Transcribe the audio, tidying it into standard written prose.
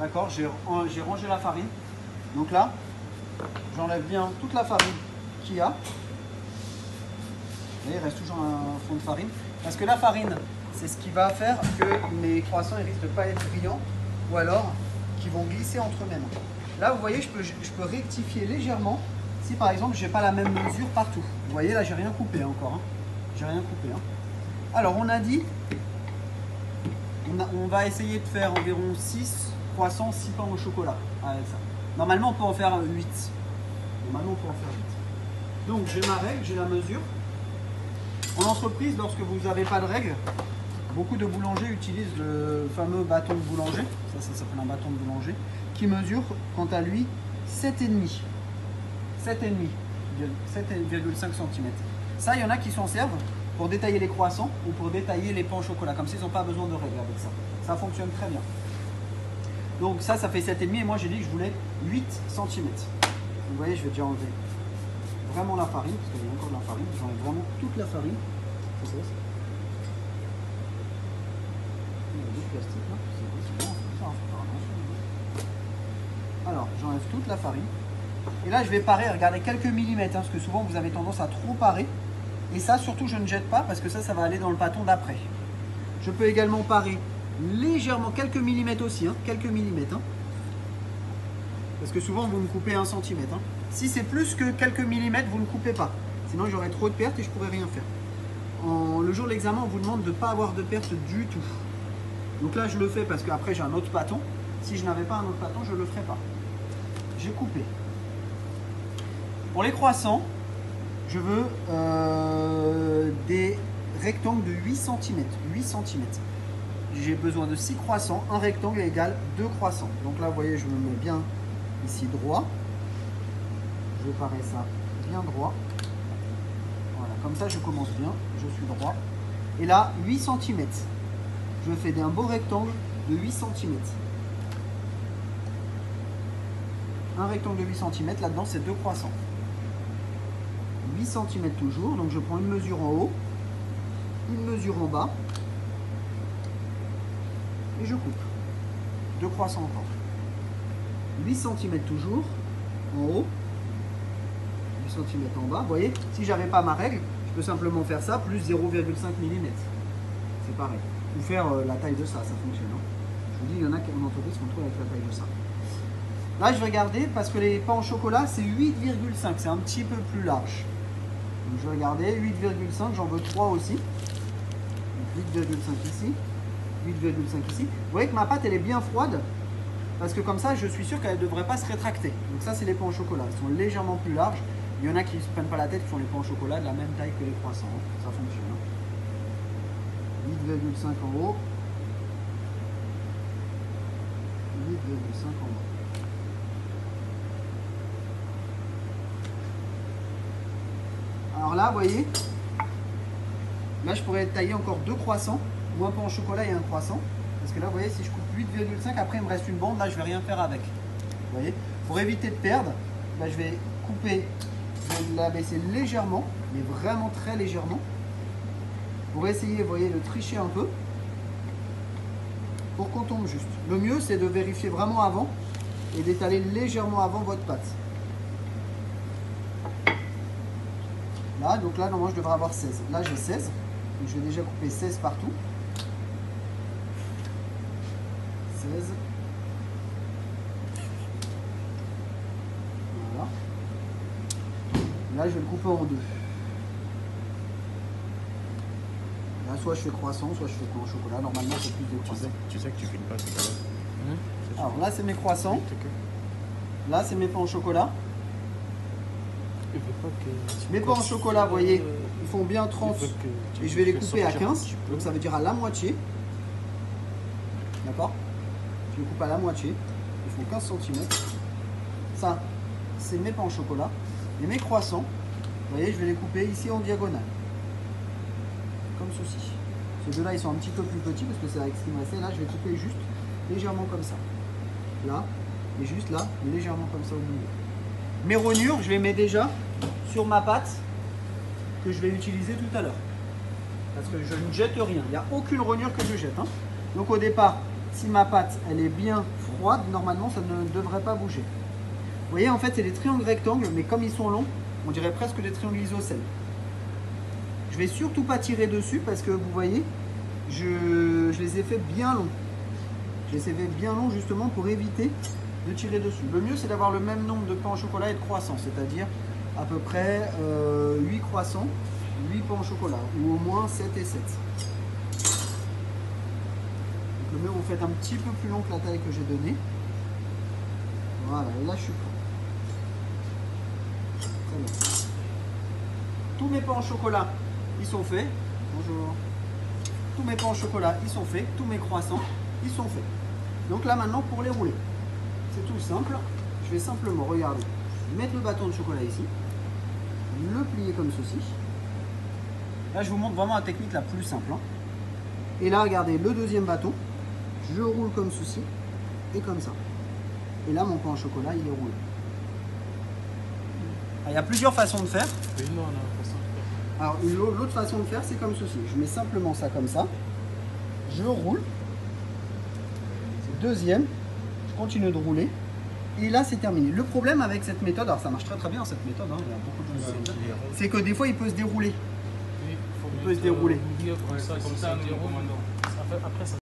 D'accord, j'ai rangé la farine. Donc là, j'enlève bien toute la farine qu'il y a. Vous voyez, il reste toujours un fond de farine. Parce que la farine, c'est ce qui va faire que mes croissants ils risquent de ne pas être brillants ou alors qu'ils vont glisser entre mes mains. Là, vous voyez, je peux rectifier légèrement si par exemple, je n'ai pas la même mesure partout. Vous voyez, là, j'ai rien coupé encore. Hein. J'ai rien coupé. Hein. Alors, on a dit, on va essayer de faire environ 6 croissants, 6 pains au chocolat avec ça. Normalement, on peut en faire 8. Normalement, on peut en faire 8. Donc, j'ai ma règle, j'ai la mesure. En entreprise, lorsque vous n'avez pas de règle, beaucoup de boulangers utilisent le fameux bâton de boulanger, ça s'appelle un bâton de boulanger, qui mesure quant à lui 7,5 cm. Ça, il y en a qui s'en servent pour détailler les croissants ou pour détailler les pains au chocolat, comme s'ils n'ont pas besoin de règle avec ça. Ça fonctionne très bien. Donc ça fait 7,5 et moi j'ai dit que je voulais 8 cm. Vous voyez, je vais déjà enlever vraiment la farine, parce qu'il y a encore de la farine, j'enlève vraiment toute la farine. Il y a du plastique là, alors j'enlève toute la farine. Et là je vais parer, regardez, quelques millimètres, hein, parce que souvent vous avez tendance à trop parer. Et ça surtout je ne jette pas, parce que ça va aller dans le bâton d'après. Je peux également parer légèrement, quelques millimètres aussi, hein, quelques millimètres. Hein. Parce que souvent vous me coupez 1 cm. Hein. Si c'est plus que quelques millimètres, vous ne coupez pas. Sinon j'aurais trop de pertes et je ne pourrais rien faire. Le jour de l'examen, on vous demande de ne pas avoir de pertes du tout. Donc là je le fais parce qu'après j'ai un autre bâton. Si je n'avais pas un autre bâton, je ne le ferais pas. J'ai coupé. Pour les croissants, je veux des rectangles de 8 cm. 8 cm. J'ai besoin de 6 croissants. Un rectangle égale 2 croissants. Donc là, vous voyez, je me mets bien ici droit. Je vais parer ça bien droit. Voilà, comme ça, je commence bien. Je suis droit. Et là, 8 cm. Je fais un beau rectangle de 8 cm. Un rectangle de 8 cm. Là-dedans, c'est 2 croissants. 8 cm toujours. Donc, je prends une mesure en haut, une mesure en bas. Et je coupe. 2 croissants encore. 8 cm toujours, en haut, 8 cm en bas. Vous voyez, si j'avais pas ma règle, je peux simplement faire ça, plus 0,5 mm. C'est pareil. Ou faire la taille de ça fonctionne. Hein. Je vous dis, il y en a qui en entreprise qui vont trouver avec la taille de ça. Là, je vais regarder, parce que les pains au chocolat, c'est 8,5. C'est un petit peu plus large. Donc, je vais regarder, 8,5, j'en veux 3 aussi. 8,5 ici. 8,5 ici. Vous voyez que ma pâte elle est bien froide parce que comme ça je suis sûr qu'elle ne devrait pas se rétracter. Donc ça c'est les pains au chocolat, ils sont légèrement plus larges. Il y en a qui ne se prennent pas la tête, qui font les pains au chocolat de la même taille que les croissants. Ça fonctionne. 8,5 en haut. 8,5 en bas. Alors là vous voyez, là je pourrais tailler encore 2 croissants. Ou un pain au chocolat et un croissant. Parce que là, vous voyez, si je coupe 8,5, après il me reste une bande, là je vais rien faire avec. Vous voyez, pour éviter de perdre, là, je vais couper, je vais la baisser légèrement, mais vraiment très légèrement. Pour essayer, vous voyez, de tricher un peu. Pour qu'on tombe juste. Le mieux, c'est de vérifier vraiment avant et d'étaler légèrement avant votre pâte. Là, donc là, normalement, je devrais avoir 16. Là, j'ai 16. Donc, je vais déjà couper 16 partout. 16. Voilà. Là, je vais le couper en deux. Là, soit je fais croissant, soit je fais pain au chocolat. Normalement, c'est plus des croissants. Tu sais que tu filmes pas tout à l'heure. Alors là, c'est mes croissants. Là, c'est mes pains au chocolat. Mes pains au chocolat, vous voyez, ils font bien 30. Et je vais les couper à 15. Donc, ça veut dire à la moitié. D'accord? Je les coupe à la moitié. Ils font 15 cm. Ça, c'est mes pains au chocolat. Et mes croissants, vous voyez, je vais les couper ici en diagonale. Comme ceci. Ces deux-là, ils sont un petit peu plus petits parce que c'est avec ce qui me restait. Là, je vais couper juste légèrement comme ça. Là, et juste là, et légèrement comme ça au milieu. Mes rognures, je les mets déjà sur ma pâte que je vais utiliser tout à l'heure. Parce que je ne jette rien. Il n'y a aucune rognure que je jette. Hein. Donc au départ, si ma pâte elle est bien froide, normalement ça ne devrait pas bouger. Vous voyez, en fait, c'est des triangles rectangles, mais comme ils sont longs, on dirait presque des triangles isocèles. Je vais surtout pas tirer dessus parce que vous voyez, je les ai fait bien longs. Je les ai fait bien longs justement pour éviter de tirer dessus. Le mieux, c'est d'avoir le même nombre de pains au chocolat et de croissants, c'est-à-dire à peu près 8 croissants, 8 pains au chocolat, ou au moins 7 et 7. Donc, le mieux, vous faites un petit peu plus long que la taille que j'ai donnée. Voilà, et là, je suis prêt. Très bien. Tous mes pains au chocolat, ils sont faits. Bonjour. Tous mes pains au chocolat, ils sont faits. Tous mes croissants, ils sont faits. Donc là, maintenant, pour les rouler, c'est tout simple. Je vais simplement, regardez, mettre le bâton de chocolat ici, le plier comme ceci. Là, je vous montre vraiment la technique la plus simple. Et là, regardez, le deuxième bâton, je roule comme ceci et comme ça. Et là, mon pain au chocolat, il est roulé. Il y a plusieurs façons de faire. Alors, l'autre façon de faire, c'est comme ceci. Je mets simplement ça comme ça. Je roule. C'est deuxième. Je continue de rouler. Et là, c'est terminé. Le problème avec cette méthode, alors ça marche très très bien cette méthode, hein, il y a beaucoup de choses, c'est que des fois, il peut se dérouler. Il peut se dérouler. Comme ça, nous, après, ça